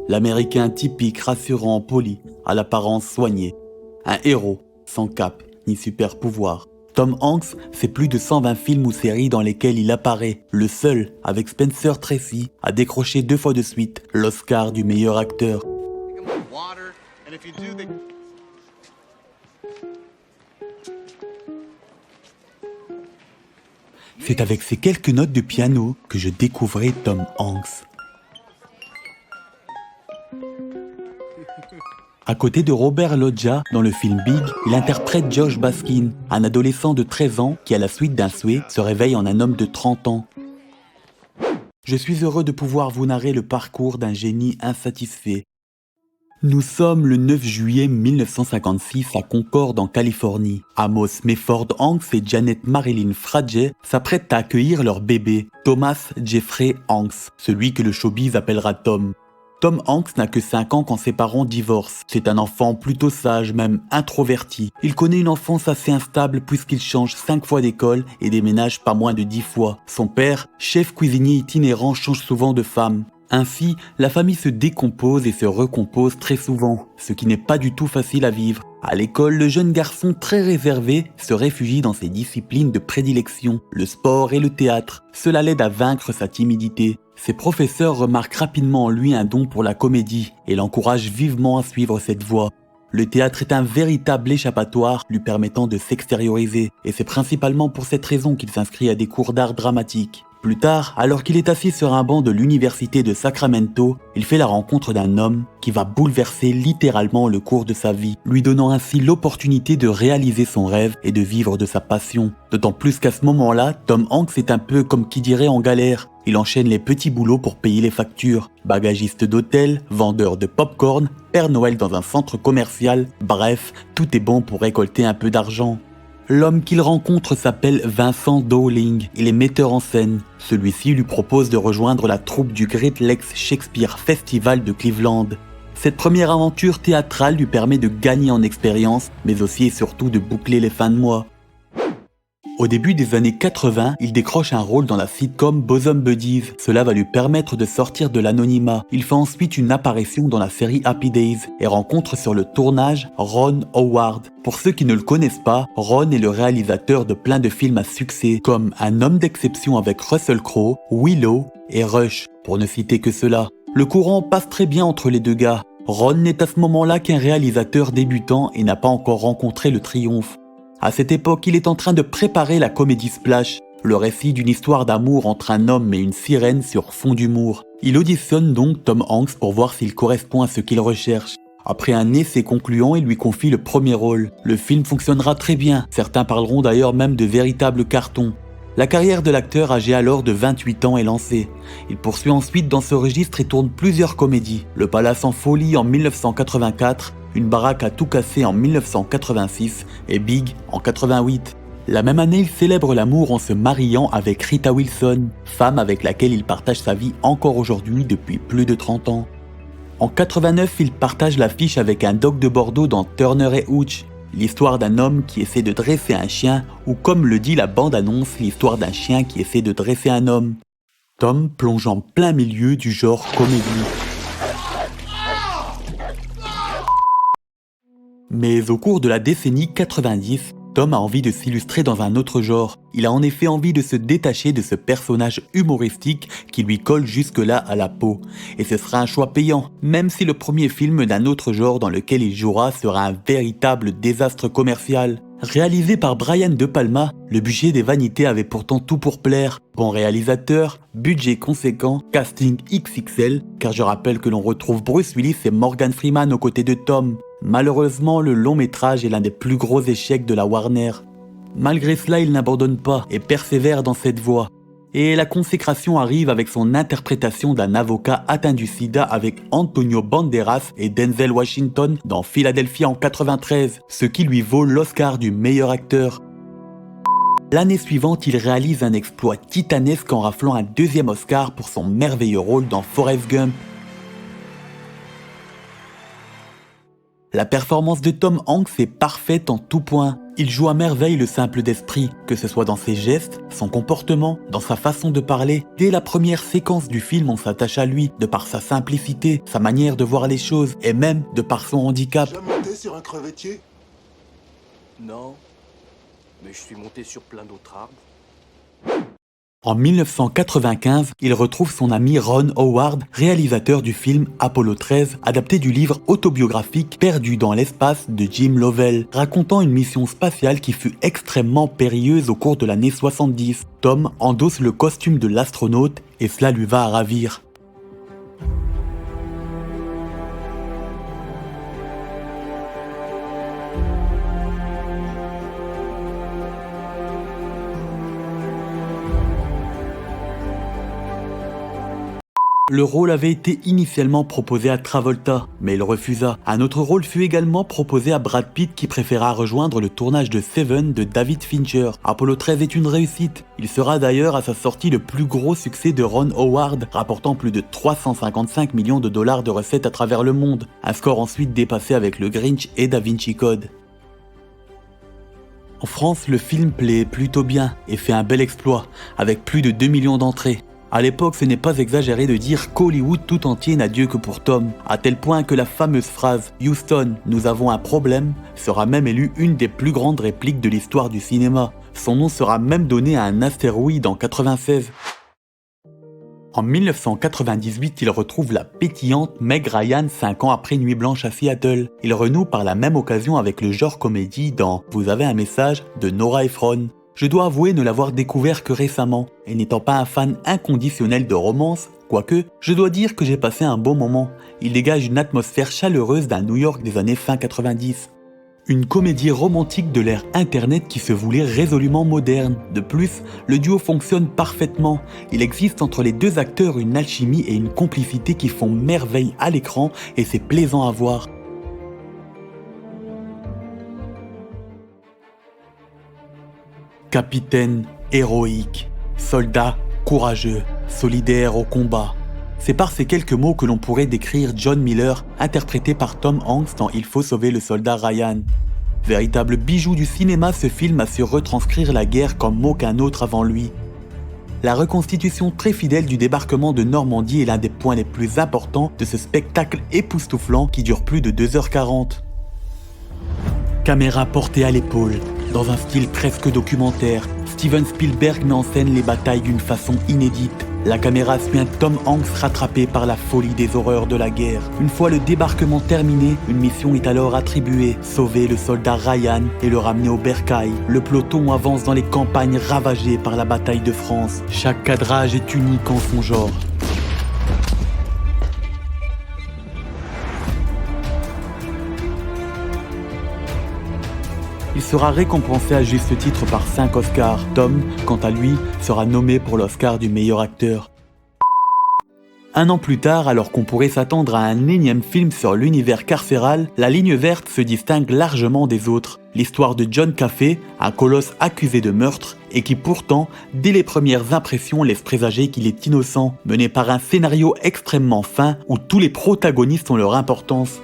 L'Américain typique, rassurant, poli, à l'apparence soignée. Un héros, sans cape ni super pouvoir. Tom Hanks fait plus de 120 films ou séries dans lesquels il apparaît, le seul, avec Spencer Tracy, à décrocher 2 fois de suite l'Oscar du meilleur acteur. C'est avec ces quelques notes de piano que je découvrais Tom Hanks. À côté de Robert Loggia, dans le film Big, il interprète Josh Baskin, un adolescent de 13 ans qui, à la suite d'un souhait, se réveille en un homme de 30 ans. Je suis heureux de pouvoir vous narrer le parcours d'un génie insatisfait. Nous sommes le 9 juillet 1956 à Concord en Californie. Amos Mayford Hanks et Janet Marilyn Frage s'apprêtent à accueillir leur bébé, Thomas Jeffrey Hanks, celui que le showbiz appellera Tom. Tom Hanks n'a que 5 ans quand ses parents divorcent. C'est un enfant plutôt sage, même introverti. Il connaît une enfance assez instable puisqu'il change 5 fois d'école et déménage pas moins de 10 fois. Son père, chef cuisinier itinérant, change souvent de femme. Ainsi, la famille se décompose et se recompose très souvent, ce qui n'est pas du tout facile à vivre. À l'école, le jeune garçon très réservé se réfugie dans ses disciplines de prédilection, le sport et le théâtre. Cela l'aide à vaincre sa timidité. Ses professeurs remarquent rapidement en lui un don pour la comédie et l'encouragent vivement à suivre cette voie. Le théâtre est un véritable échappatoire lui permettant de s'extérioriser, et c'est principalement pour cette raison qu'il s'inscrit à des cours d'art dramatique. Plus tard, alors qu'il est assis sur un banc de l'université de Sacramento, il fait la rencontre d'un homme qui va bouleverser littéralement le cours de sa vie, lui donnant ainsi l'opportunité de réaliser son rêve et de vivre de sa passion. D'autant plus qu'à ce moment-là, Tom Hanks est un peu comme qui dirait en galère. Il enchaîne les petits boulots pour payer les factures. Bagagiste d'hôtel, vendeur de pop-corn, Père Noël dans un centre commercial, bref, tout est bon pour récolter un peu d'argent. L'homme qu'il rencontre s'appelle Vincent Dowling, il est metteur en scène. Celui-ci lui propose de rejoindre la troupe du Great Lakes Shakespeare Festival de Cleveland. Cette première aventure théâtrale lui permet de gagner en expérience, mais aussi et surtout de boucler les fins de mois. Au début des années 80, il décroche un rôle dans la sitcom Bosom Buddies. Cela va lui permettre de sortir de l'anonymat. Il fait ensuite une apparition dans la série Happy Days et rencontre sur le tournage Ron Howard. Pour ceux qui ne le connaissent pas, Ron est le réalisateur de plein de films à succès comme Un homme d'exception avec Russell Crowe, Willow et Rush, pour ne citer que cela. Le courant passe très bien entre les deux gars. Ron n'est à ce moment-là qu'un réalisateur débutant et n'a pas encore rencontré le triomphe. À cette époque, il est en train de préparer la comédie Splash, le récit d'une histoire d'amour entre un homme et une sirène sur fond d'humour. Il auditionne donc Tom Hanks pour voir s'il correspond à ce qu'il recherche. Après un essai concluant, il lui confie le premier rôle. Le film fonctionnera très bien, certains parleront d'ailleurs même de véritable carton. La carrière de l'acteur âgé alors de 28 ans est lancée. Il poursuit ensuite dans ce registre et tourne plusieurs comédies. Le Palace en folie en 1984, Une baraque à tout casser en 1986 et Big en 88. La même année, il célèbre l'amour en se mariant avec Rita Wilson, femme avec laquelle il partage sa vie encore aujourd'hui depuis plus de 30 ans. En 89, il partage l'affiche avec un doc de Bordeaux dans Turner et Hooch, l'histoire d'un homme qui essaie de dresser un chien, ou comme le dit la bande-annonce, l'histoire d'un chien qui essaie de dresser un homme. Tom plonge en plein milieu du genre comédie. Mais au cours de la décennie 90, Tom a envie de s'illustrer dans un autre genre. Il a en effet envie de se détacher de ce personnage humoristique qui lui colle jusque-là à la peau. Et ce sera un choix payant, même si le premier film d'un autre genre dans lequel il jouera sera un véritable désastre commercial. Réalisé par Brian De Palma, Le Bûcher des Vanités avait pourtant tout pour plaire. Bon réalisateur, budget conséquent, casting XXL, car je rappelle que l'on retrouve Bruce Willis et Morgan Freeman aux côtés de Tom. Malheureusement, le long métrage est l'un des plus gros échecs de la Warner. Malgré cela, il n'abandonne pas et persévère dans cette voie. Et la consécration arrive avec son interprétation d'un avocat atteint du sida avec Antonio Banderas et Denzel Washington dans Philadelphia en 93, ce qui lui vaut l'Oscar du meilleur acteur. L'année suivante, il réalise un exploit titanesque en raflant un deuxième Oscar pour son merveilleux rôle dans Forrest Gump. La performance de Tom Hanks est parfaite en tout point. Il joue à merveille le simple d'esprit, que ce soit dans ses gestes, son comportement, dans sa façon de parler. Dès la première séquence du film, on s'attache à lui, de par sa simplicité, sa manière de voir les choses, et même de par son handicap. Déjà monté sur un crevettier? Non, mais je suis monté sur plein d'autres arbres. En 1995, il retrouve son ami Ron Howard, réalisateur du film Apollo 13, adapté du livre autobiographique Perdu dans l'espace de Jim Lovell, racontant une mission spatiale qui fut extrêmement périlleuse au cours de l'année 70. Tom endosse le costume de l'astronaute et cela lui va à ravir. Le rôle avait été initialement proposé à Travolta, mais il refusa. Un autre rôle fut également proposé à Brad Pitt qui préféra rejoindre le tournage de Seven de David Fincher. Apollo 13 est une réussite. Il sera d'ailleurs à sa sortie le plus gros succès de Ron Howard, rapportant plus de 355 millions de dollars de recettes à travers le monde. Un score ensuite dépassé avec le Grinch et Da Vinci Code. En France, le film plaît plutôt bien et fait un bel exploit, avec plus de 2 millions d'entrées. À l'époque, ce n'est pas exagéré de dire qu'Hollywood tout entier n'a Dieu que pour Tom, à tel point que la fameuse phrase « Houston, nous avons un problème » sera même élue une des plus grandes répliques de l'histoire du cinéma. Son nom sera même donné à un astéroïde en 96. En 1998, il retrouve la pétillante Meg Ryan 5 ans après Nuit Blanche à Seattle. Il renoue par la même occasion avec le genre comédie dans « Vous avez un message » de Nora Ephron. Je dois avouer ne l'avoir découvert que récemment, et n'étant pas un fan inconditionnel de romance, quoique, je dois dire que j'ai passé un bon moment. Il dégage une atmosphère chaleureuse d'un New York des années fin 90. Une comédie romantique de l'ère internet qui se voulait résolument moderne. De plus, le duo fonctionne parfaitement. Il existe entre les deux acteurs une alchimie et une complicité qui font merveille à l'écran, et c'est plaisant à voir. Capitaine héroïque, soldat courageux, solidaire au combat. C'est par ces quelques mots que l'on pourrait décrire John Miller, interprété par Tom Hanks dans Il faut sauver le soldat Ryan. Véritable bijou du cinéma, ce film a su retranscrire la guerre comme aucun autre avant lui. La reconstitution très fidèle du débarquement de Normandie est l'un des points les plus importants de ce spectacle époustouflant qui dure plus de 2h40. Caméra portée à l'épaule, dans un style presque documentaire, Steven Spielberg met en scène les batailles d'une façon inédite. La caméra suit un Tom Hanks rattrapé par la folie des horreurs de la guerre. Une fois le débarquement terminé, une mission est alors attribuée, sauver le soldat Ryan et le ramener au bercail. Le peloton avance dans les campagnes ravagées par la bataille de France. Chaque cadrage est unique en son genre. Il sera récompensé à juste titre par 5 Oscars. Tom, quant à lui, sera nommé pour l'Oscar du meilleur acteur. Un an plus tard, alors qu'on pourrait s'attendre à un énième film sur l'univers carcéral, la ligne verte se distingue largement des autres. L'histoire de John Caffey, un colosse accusé de meurtre, et qui pourtant, dès les premières impressions, laisse présager qu'il est innocent, mené par un scénario extrêmement fin où tous les protagonistes ont leur importance.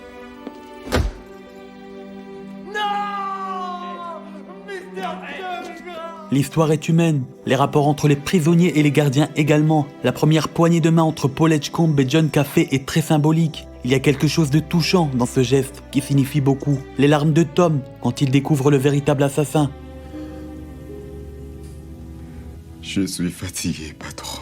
L'histoire est humaine, les rapports entre les prisonniers et les gardiens également. La première poignée de main entre Paul Edgecombe et John Caffey est très symbolique. Il y a quelque chose de touchant dans ce geste qui signifie beaucoup. Les larmes de Tom quand il découvre le véritable assassin. Je suis fatigué, patron.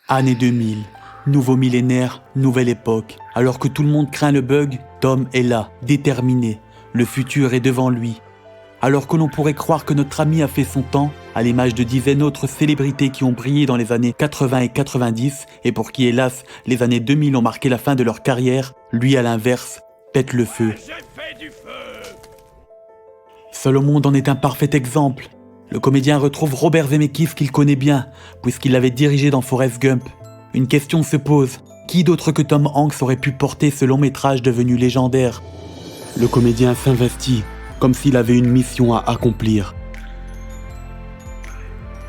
Année 2000, nouveau millénaire, nouvelle époque. Alors que tout le monde craint le bug, Tom est là, déterminé. Le futur est devant lui. Alors que l'on pourrait croire que notre ami a fait son temps, à l'image de dizaines d'autres célébrités qui ont brillé dans les années 80 et 90, et pour qui hélas, les années 2000 ont marqué la fin de leur carrière, lui à l'inverse, pète le feu. Seul au monde en est un parfait exemple. Le comédien retrouve Robert Zemeckis qu'il connaît bien, puisqu'il l'avait dirigé dans Forrest Gump. Une question se pose, qui d'autre que Tom Hanks aurait pu porter ce long métrage devenu légendaire? Le comédien s'investit, comme s'il avait une mission à accomplir.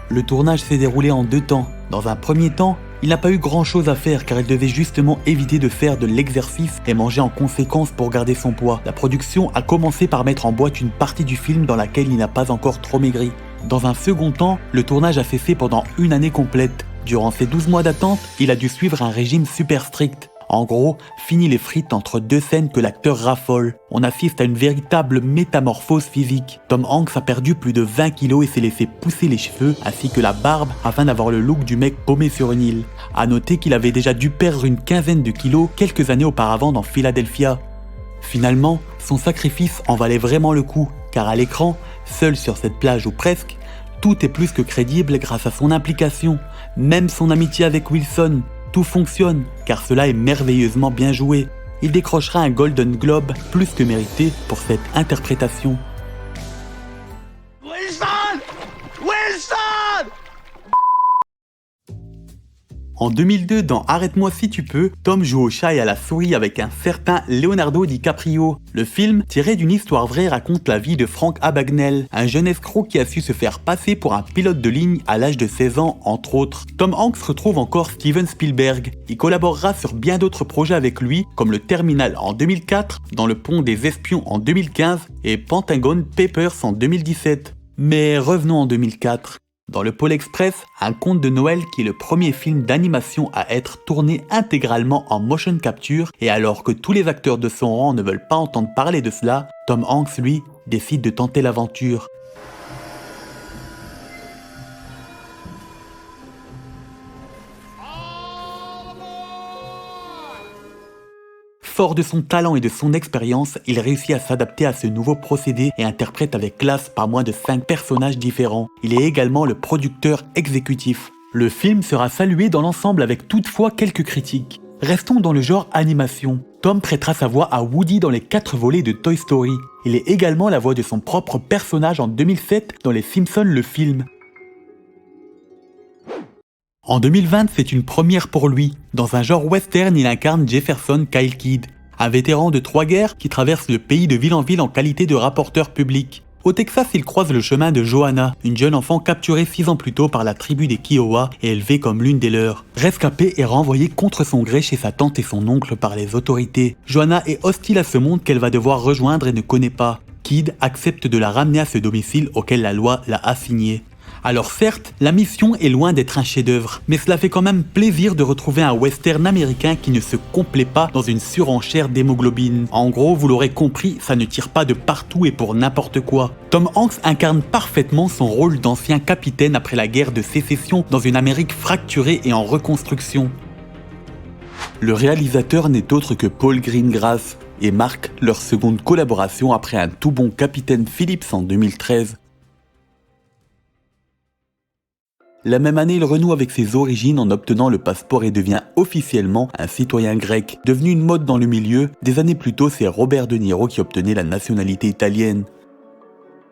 Le tournage s'est déroulé en 2 temps. Dans un premier temps, Il n'a pas eu grand chose à faire car il devait justement éviter de faire de l'exercice et manger en conséquence pour garder son poids. La production a commencé par mettre en boîte une partie du film dans laquelle il n'a pas encore trop maigri. Dans un second temps, le tournage a cessé pendant une année complète. Durant ces 12 mois d'attente, il a dû suivre un régime super strict. En gros, fini les frites entre 2 scènes que l'acteur raffole. On assiste à une véritable métamorphose physique. Tom Hanks a perdu plus de 20 kilos et s'est laissé pousser les cheveux ainsi que la barbe afin d'avoir le look du mec paumé sur une île. A noter qu'il avait déjà dû perdre une quinzaine de kilos quelques années auparavant dans Philadelphia. Finalement, son sacrifice en valait vraiment le coup, car à l'écran, seul sur cette plage ou presque, tout est plus que crédible grâce à son implication, même son amitié avec Wilson. Tout fonctionne, car cela est merveilleusement bien joué. Il décrochera un Golden Globe plus que mérité pour cette interprétation. Wilson! Wilson! En 2002, dans Arrête-moi si tu peux, Tom joue au chat et à la souris avec un certain Leonardo DiCaprio. Le film, tiré d'une histoire vraie, raconte la vie de Frank Abagnale, un jeune escroc qui a su se faire passer pour un pilote de ligne à l'âge de 16 ans, entre autres. Tom Hanks retrouve encore Steven Spielberg. Il collaborera sur bien d'autres projets avec lui, comme Le Terminal en 2004, Dans le pont des espions en 2015 et Pentagon Papers en 2017. Mais revenons en 2004. Dans le Pôle Express, un conte de Noël qui est le premier film d'animation à être tourné intégralement en motion capture, et alors que tous les acteurs de son rang ne veulent pas entendre parler de cela, Tom Hanks, lui, décide de tenter l'aventure. Fort de son talent et de son expérience, il réussit à s'adapter à ce nouveau procédé et interprète avec classe pas moins de 5 personnages différents. Il est également le producteur exécutif. Le film sera salué dans l'ensemble avec toutefois quelques critiques. Restons dans le genre animation. Tom prêtera sa voix à Woody dans les 4 volets de Toy Story. Il est également la voix de son propre personnage en 2007 dans Les Simpsons le film. En 2020, c'est une première pour lui. Dans un genre western, il incarne Jefferson Kyle Kidd, un vétéran de 3 guerres qui traverse le pays de ville en ville en qualité de rapporteur public. Au Texas, il croise le chemin de Johanna, une jeune enfant capturée 6 ans plus tôt par la tribu des Kiowa et élevée comme l'une des leurs. Rescapée et renvoyée contre son gré chez sa tante et son oncle par les autorités. Johanna est hostile à ce monde qu'elle va devoir rejoindre et ne connaît pas. Kidd accepte de la ramener à ce domicile auquel la loi l'a assigné. Alors certes, la mission est loin d'être un chef-d'œuvre, mais cela fait quand même plaisir de retrouver un western américain qui ne se complaît pas dans une surenchère d'hémoglobine. En gros, vous l'aurez compris, ça ne tire pas de partout et pour n'importe quoi. Tom Hanks incarne parfaitement son rôle d'ancien capitaine après la guerre de sécession dans une Amérique fracturée et en reconstruction. Le réalisateur n'est autre que Paul Greengrass et marque leur seconde collaboration après un tout bon Capitaine Phillips en 2013. La même année, il renoue avec ses origines en obtenant le passeport et devient officiellement un citoyen grec. Devenu une mode dans le milieu, des années plus tôt, c'est Robert De Niro qui obtenait la nationalité italienne.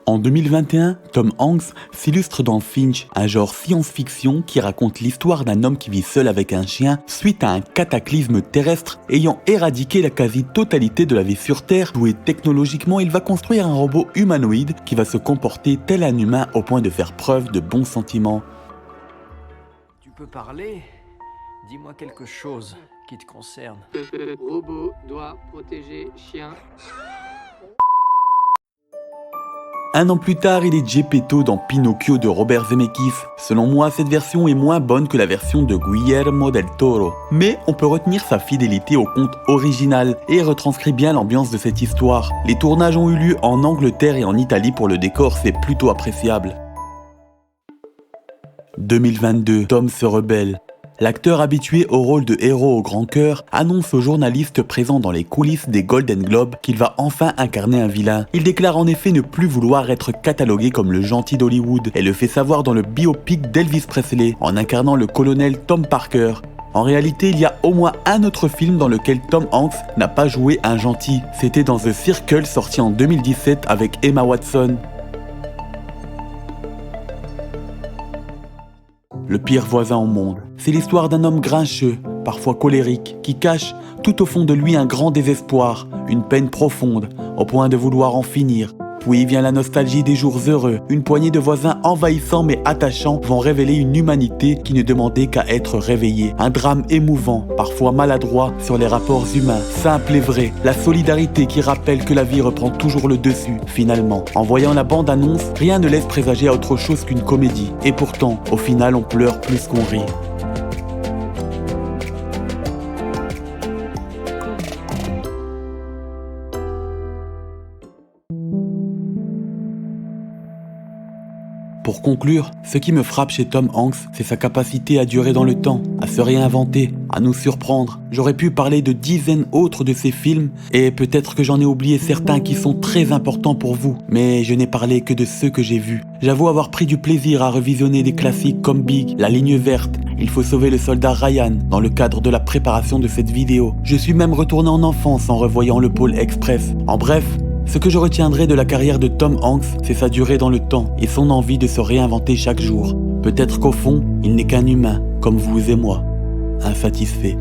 En 2021, Tom Hanks s'illustre dans Finch, un genre science-fiction qui raconte l'histoire d'un homme qui vit seul avec un chien suite à un cataclysme terrestre ayant éradiqué la quasi-totalité de la vie sur Terre. Doué technologiquement, il va construire un robot humanoïde qui va se comporter tel un humain au point de faire preuve de bons sentiments. Tu peux parler? Dis-moi quelque chose qui te concerne. Robot doit protéger chien. Un an plus tard, il est Geppetto dans Pinocchio de Robert Zemeckis. Selon moi, cette version est moins bonne que la version de Guillermo del Toro. Mais on peut retenir sa fidélité au conte original et retranscrit bien l'ambiance de cette histoire. Les tournages ont eu lieu en Angleterre et en Italie pour le décor, c'est plutôt appréciable. 2022, Tom se rebelle. L'acteur habitué au rôle de héros au grand cœur annonce aux journalistes présents dans les coulisses des Golden Globes qu'il va enfin incarner un vilain. Il déclare en effet ne plus vouloir être catalogué comme le gentil d'Hollywood et le fait savoir dans le biopic d'Elvis Presley en incarnant le colonel Tom Parker. En réalité, il y a au moins un autre film dans lequel Tom Hanks n'a pas joué un gentil. C'était dans The Circle sorti en 2017 avec Emma Watson. Le pire voisin au monde. C'est l'histoire d'un homme grincheux, parfois colérique, qui cache tout au fond de lui un grand désespoir, une peine profonde, au point de vouloir en finir. Puis vient la nostalgie des jours heureux. Une poignée de voisins envahissants mais attachants vont révéler une humanité qui ne demandait qu'à être réveillée. Un drame émouvant, parfois maladroit, sur les rapports humains, simple et vrai. La solidarité qui rappelle que la vie reprend toujours le dessus, finalement. En voyant la bande-annonce, rien ne laisse présager à autre chose qu'une comédie. Et pourtant, au final, on pleure plus qu'on rit. Pour conclure, ce qui me frappe chez Tom Hanks, c'est sa capacité à durer dans le temps, à se réinventer, à nous surprendre. J'aurais pu parler de dizaines autres de ses films, et peut-être que j'en ai oublié certains qui sont très importants pour vous, mais je n'ai parlé que de ceux que j'ai vus. J'avoue avoir pris du plaisir à revisionner des classiques comme Big, La Ligne Verte, Il faut sauver le soldat Ryan, dans le cadre de la préparation de cette vidéo. Je suis même retourné en enfance en revoyant le Pôle Express. En bref, ce que je retiendrai de la carrière de Tom Hanks, c'est sa durée dans le temps et son envie de se réinventer chaque jour. Peut-être qu'au fond, il n'est qu'un humain, comme vous et moi, insatisfait.